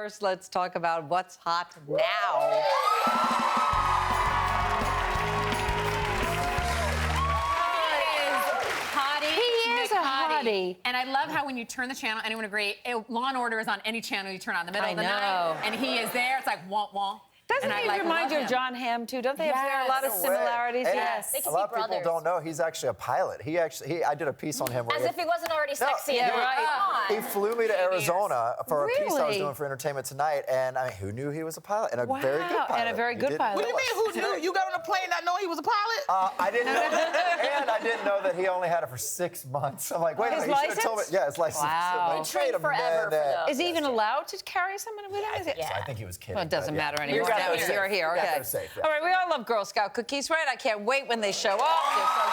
First, let's talk about what's hot now. He is a hottie. And I love how when you turn the channel, anyone agree, Law & Order is on any channel you turn on, the middle of the night, and he is there. It's like, womp, womp. Doesn't he remind you of John Hamm, too? Don't they have a lot of similarities? Yes. A lot of people don't know he's actually a pilot. I did a piece on him. As if he wasn't already sexy. Yeah, right. He flew me to Arizona for a piece I was doing for Entertainment Tonight, and I mean, who knew he was a pilot? And a very good pilot. And a very good pilot. What do you mean, who knew? You got on a plane not knowing he was a pilot? I didn't know that, and I didn't know that he only had it for 6 months. I'm like, wait a minute, you should have told me. Yeah, his license. Wow. He trained forever for those. Is he even allowed to carry someone with him? Yeah. I think he was kidding. Well, it doesn't matter anymore. Now you're here. Okay. Safe, yeah. All right, we all love Girl Scout cookies, right? I can't wait when they show up. They're so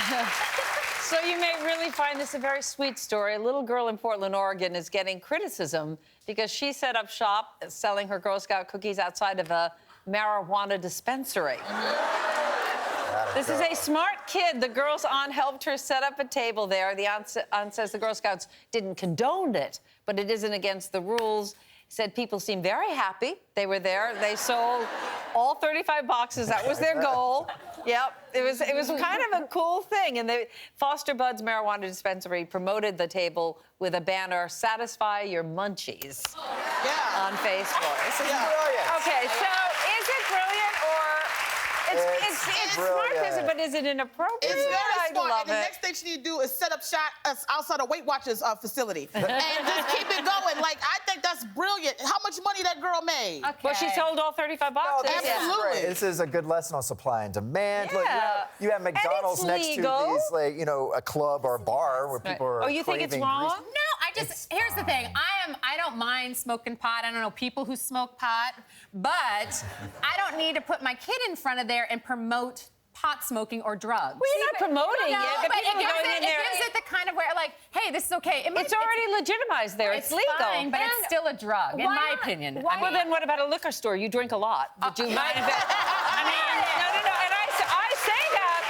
good, yes. So you may really find this a very sweet story. A little girl in Portland, Oregon is getting criticism because she set up shop selling her Girl Scout cookies outside of a marijuana dispensary. This is a smart kid. The girl's aunt helped her set up a table there. The aunt says the Girl Scouts didn't condone it, but it isn't against the rules. Said people seemed very happy. They were there. They sold all 35 boxes. That was their goal. Yep. It was kind of a cool thing. And the Foster Buds Marijuana Dispensary promoted the table with a banner, "Satisfy your munchies," on Facebook. This is brilliant. Okay, so is it brilliant or it's smart, but is it inappropriate? It's very smart. love and the next thing she need to do is set up shop outside a Weight Watchers facility and just keep it going. Like, I think that's brilliant. How much money that girl made? Okay. Well, she sold all 35 boxes. No, absolutely. This is a good lesson on supply and demand. Yeah. Look, you have McDonald's next to these, like, a club or a bar where people are. Oh, you think it's wrong? Grease. No, here's the thing. I don't mind smoking pot. I don't know people who smoke pot, but I don't need to put my kid in front of there and promote pot smoking or drugs. Well, you're not promoting it. But it gives it the kind of where, like, hey, this is okay. It's already legitimized there. It's legal. Fine, but it's still a drug, in my opinion. Well, then what about a liquor store? You drink a lot. Would you mind if I mean, no. And I say that.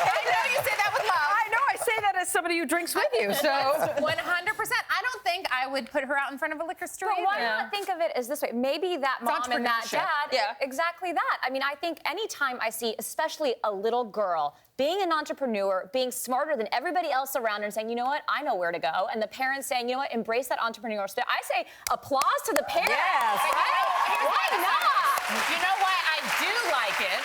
I know you say that with love. I know. I say that as somebody who drinks with you. So 100%. I don't think I would put her out in front of a liquor store. But why not think of it as this way? Maybe that mom and that dad, exactly that. I mean, I think anytime I see, especially a little girl, being an entrepreneur, being smarter than everybody else around her and saying, you know what, I know where to go, and the parents saying, you know what, embrace that entrepreneurial spirit. I say applause to the parents. Yes. Why not? You know why I do like it?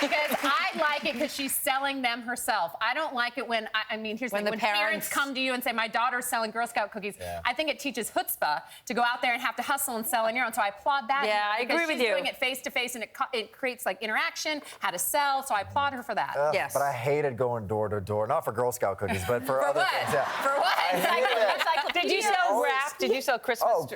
Because I like it because she's selling them herself. I don't like it when, here's the thing, when parents come to you and say, my daughter's selling Girl Scout cookies, I think it teaches chutzpah to go out there and have to hustle and sell on your own. So I applaud that. Yeah, I agree with you. She's doing it face to face, and it creates, like, interaction, how to sell, so I applaud her for that. Yes. But I hated going door to door, not for Girl Scout cookies, but for other things. Yeah. For what? Did you sell wrap? Did you sell Christmas?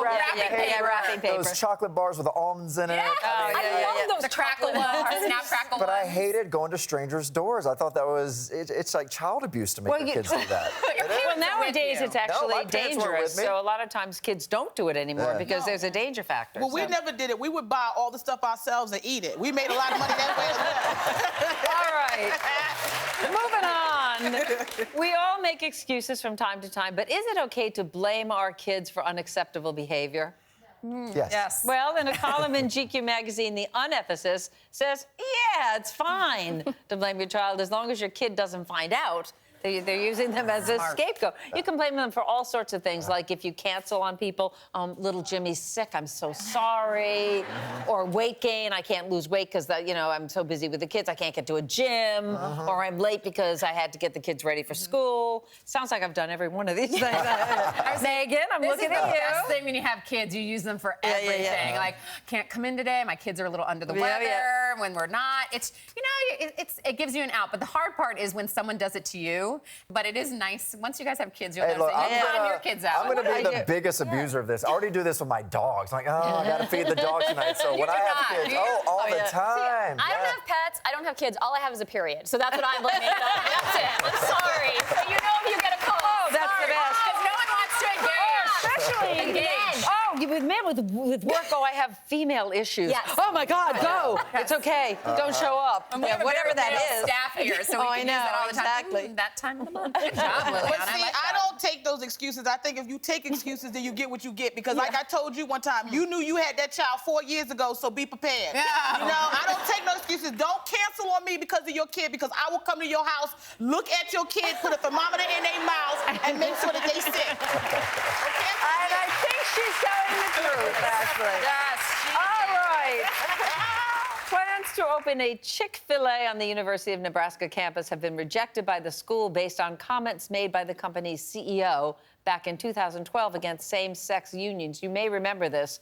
Wrapping paper. Those chocolate bars with the almonds in it. I love those crackle ones, snap crackle But ones. I hated going to strangers' doors. I thought that was, it's like child abuse to make your kids do that. Well, nowadays it's actually my parents weren't dangerous. with me. So a lot of times kids don't do it anymore because there's a danger factor. Well, we never did it. We would buy all the stuff ourselves and eat it. We made a lot of money that way as well. All right. Moving on. We all make excuses from time to time, but is it okay to blame our kids for unacceptable behavior? Yes. Well, in a column in GQ magazine, the unethicist says, yeah, it's fine to blame your child as long as your kid doesn't find out. They're using them as a scapegoat. You can blame them for all sorts of things, like if you cancel on people, little Jimmy's sick, I'm so sorry, or weight gain, I can't lose weight because I'm so busy with the kids, I can't get to a gym, or I'm late because I had to get the kids ready for school. Sounds like I've done every one of these things. Megan, I'm looking at you. This is the best thing when you have kids. You use them for everything. Like, can't come in today. My kids are a little under the weather. When we're not, it gives you an out. But the hard part is when someone does it to you. But it is nice. Once you guys have kids, you'll notice that you time your kids out. I'm going to be the biggest abuser of this. I already do this with my dogs. I'm like, I got to feed the dog tonight. So when I have kids, all the time. I don't have pets. I don't have kids. All I have is a period. So that's what I'm blaming it on. That's it. I'm sorry. So you know if you get a call. Oh, that's the best. Because no one wants to engage. Especially engage. Oh, with men with work, oh, I have female issues. Yes. Oh my God, go. It's okay. Don't show up. And we have a whatever very that male is. staff here, so we Oh, can I use know, that all the time. exactly. That time of the month. Good job, Liliana. But see, like I that. don't take those excuses. I think if you take excuses, then you get what you get. Because like I told you one time, you knew you had that child 4 years ago, so be prepared. Yeah. You know, I don't take no excuses. Don't cancel on me because of your kid, because I will come to your house, look at your kid, put a thermometer in their mouth, and make sure that they sick. Okay? And I think she's telling the truth, Ashley. Yes. All right. Plans to open a Chick-fil-A on the University of Nebraska campus have been rejected by the school based on comments made by the company's CEO back in 2012 against same-sex unions. You may remember this.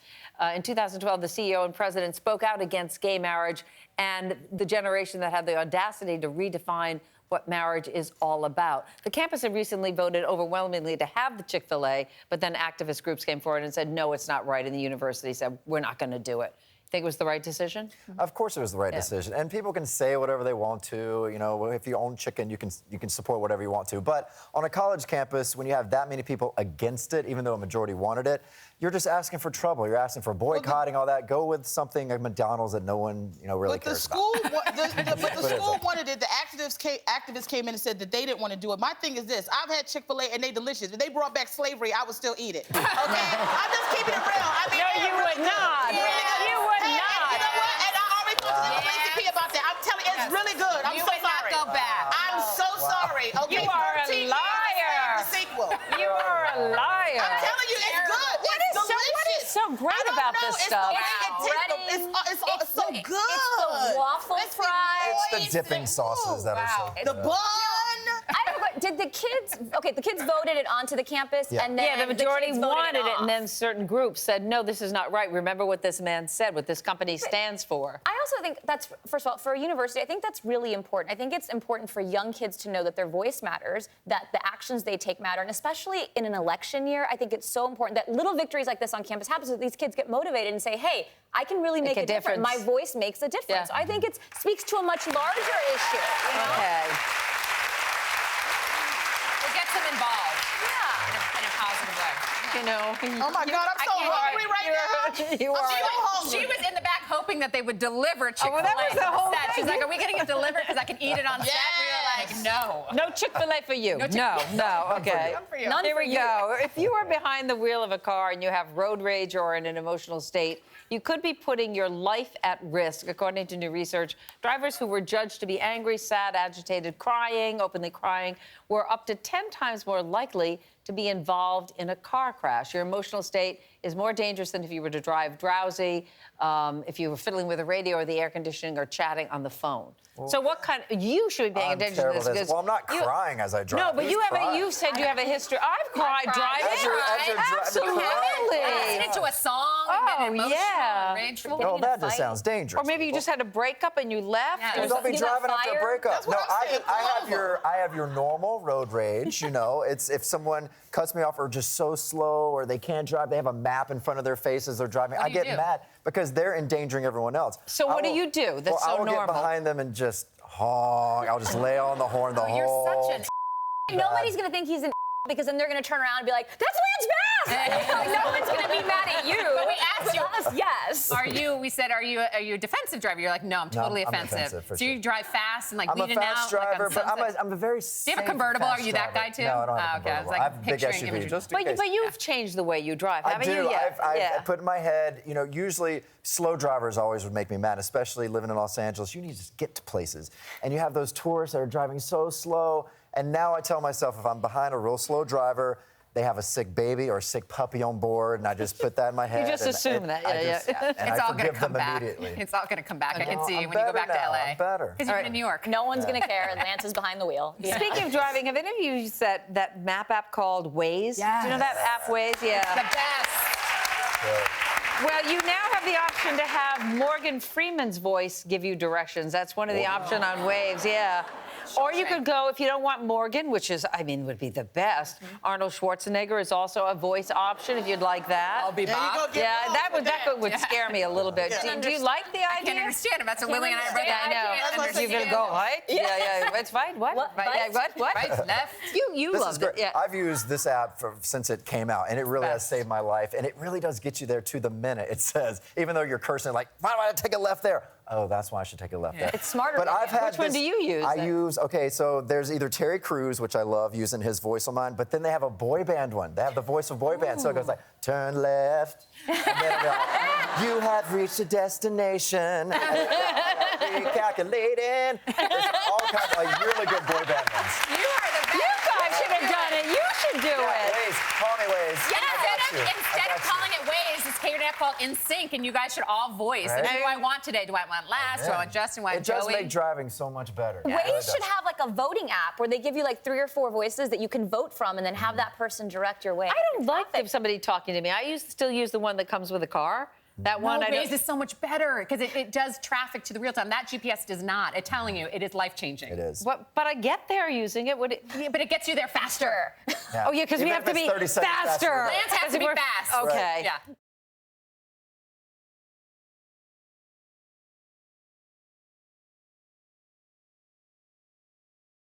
In 2012, the CEO and president spoke out against gay marriage and the generation that had the audacity to redefine what marriage is all about. The campus had recently voted overwhelmingly to have the Chick-fil-A, but then activist groups came forward and said, no, it's not right, and the university said, we're not going to do it. Think it was the right decision? Of course it was the right decision. And people can say whatever they want to. You know, if you own chicken, you can support whatever you want to. But on a college campus, when you have that many people against it, even though a majority wanted it, you're just asking for trouble. You're asking for boycotting, all that. Go with something like McDonald's that no one, really cares about. But the school wanted it. The activists came in and said that they didn't want to do it. My thing is this. I've had Chick-fil-A and they delicious. If they brought back slavery, I would still eat it. Okay? I'm just keeping it real. I mean, No, you would not. You would Hey, not. you know what? And I already talked to the NAACP about that. I'm telling you, it's really good. I'm You so would not sorry. go back. I'm so sorry. Okay, You are a 13 years liar. The sequel. You are a liar. I'm telling you, it's good. What is so great about this stuff? It's so good. It's the waffle fries. It's the dipping sauces that are so The good. bun. I don't know, but did the kids? Okay, the kids voted it onto the campus, Yeah. and then Yeah, the majority kids voted wanted it, off. and then certain groups said, no, this is not right. Remember what this man said, what this company stands for. I also think that's, first of all, for a university, I think that's really important. I think it's important for young kids to know that their voice matters, that the actions they take matter, and especially in an election year, I think it's so important that little victories like this on campus happen so that these kids get motivated and say, hey, I can really make a difference. My voice makes a difference. Yeah. So I think it speaks to a much larger issue. You know? Okay. It gets them involved. Yeah. In a positive way. You know. Oh my God, I'm so hungry right now. You are. I'm so hungry. She was in the back hoping that they would deliver Chick-fil-A. well, that was the whole set. She's thing. like, are we getting it delivered because I can eat it on set? We were like, no. No Chick-fil-A for you. No, okay. None for you. None Here for we you. go. If you are behind the wheel of a car and you have road rage or in an emotional state, you could be putting your life at risk. According to new research, drivers who were judged to be angry, sad, agitated, crying, openly crying, were up to 10 times more likely to be involved in a car crash. Your emotional state is more dangerous than if you were to drive drowsy, if you were fiddling with the radio or the air conditioning or chatting on the phone. So what kind you should be paying attention to terrible this at this. because Well, I'm not crying as I drive. No, but Who's you crying? said you have a history. I've cried driving. As you're Absolutely. Listen to a song and get emotional yeah. and rageful. Oh, in a that just fight. sounds dangerous. Or maybe you just had a breakup and you left. Yeah. or Well, don't be You got driving after a fired? breakup. That's what I'm saying. I have your normal road rage. It's if someone cuts me off or just so slow or they can't drive, they have a map in front of their face as they're driving. What I do you get do? mad because they're endangering everyone else. So what do you do that's I so will normal? get behind them and just honk. I'll just lay on the horn the You're whole such an Nobody's gonna think he's an because then they're gonna turn around and be like, "That's Lance Bass!" Like, no one's gonna be mad at you. But we asked you. Us, yes. We said, are you a defensive driver? You're like, no, I'm totally I'm offensive. offensive, for So you sure. drive fast and like I'm a bleeding out. fast driver, like on but Sunset. I'm a very Do safe you have a convertible? fast Are you that driver. guy too? No, I don't have a okay. I was convertible. like I have a big picturing SUV, imagery. just in case. But you've changed the way you drive, I haven't do. you? Yeah. I put in my head, usually slow drivers always would make me mad, especially living in Los Angeles. You need to just get to places. And you have those tourists that are driving so slow. And now I tell myself, if I'm behind a real slow driver, they have a sick baby or a sick puppy on board, and I just put that in my head. just assume that, yeah. And It's I all gonna forgive come them back. immediately. It's all gonna come back. I can see I'm when you go back better to now. LA. I'm better. Because you're in New York. No one's gonna care. Lance is behind the wheel. Yeah. Speaking of driving, have any of you used that map app called Waze? Do you know that app Waze? Yeah. The best. Well, you now have the option to have Morgan Freeman's voice give you directions. That's one of the options on Waves, yeah. Or you could go, if you don't want Morgan, which is, I mean, would be the best. Arnold Schwarzenegger is also a voice option if you'd like that. I'll be Bob. Yeah, that would scare me a little bit. Do you like the idea? I can't understand him. That's what Lily and I are both. I know. You're gonna go right? Yeah. It's right. What? Right? What? Right, left. You This love is great. it. Yeah. I've used this app since it came out, and it really has saved my life. And it really does get you there to the minute. It says, even though you're cursing, like, why do I take a left there? Oh, that's why I should take a left there. It's smarter. But I've had Which one do you use? Okay, so there's either Terry Crews, which I love using his voice on mine, but then they have a boy band one. They have the voice of boy band. So it goes like, turn left. And then it'll be like, you have reached a destination. Recalculating. There's all kinds of like, really good boy band ones. You are the best. You guys should have done it. You should do it. Waze, call me Waze. Instead of calling it Waze, it's an app called In Sync, and you guys should all voice. Right? And who do I want today? Do I want Last? Do I want Justin? Do I want Joey? It does make driving so much better. Waze should have like a voting app where they give you like 3 or 4 voices that you can vote from and then have that person direct your way. I don't like somebody talking to me. I still use the one that comes with a car. That one, Waze is so much better because it does traffic to the real time. That GPS does not. It's telling you it is life-changing. It is. But I get there using it. Yeah, but it gets you there faster. Oh, yeah, because we have to be faster. Lance has to be fast. Okay. Yeah.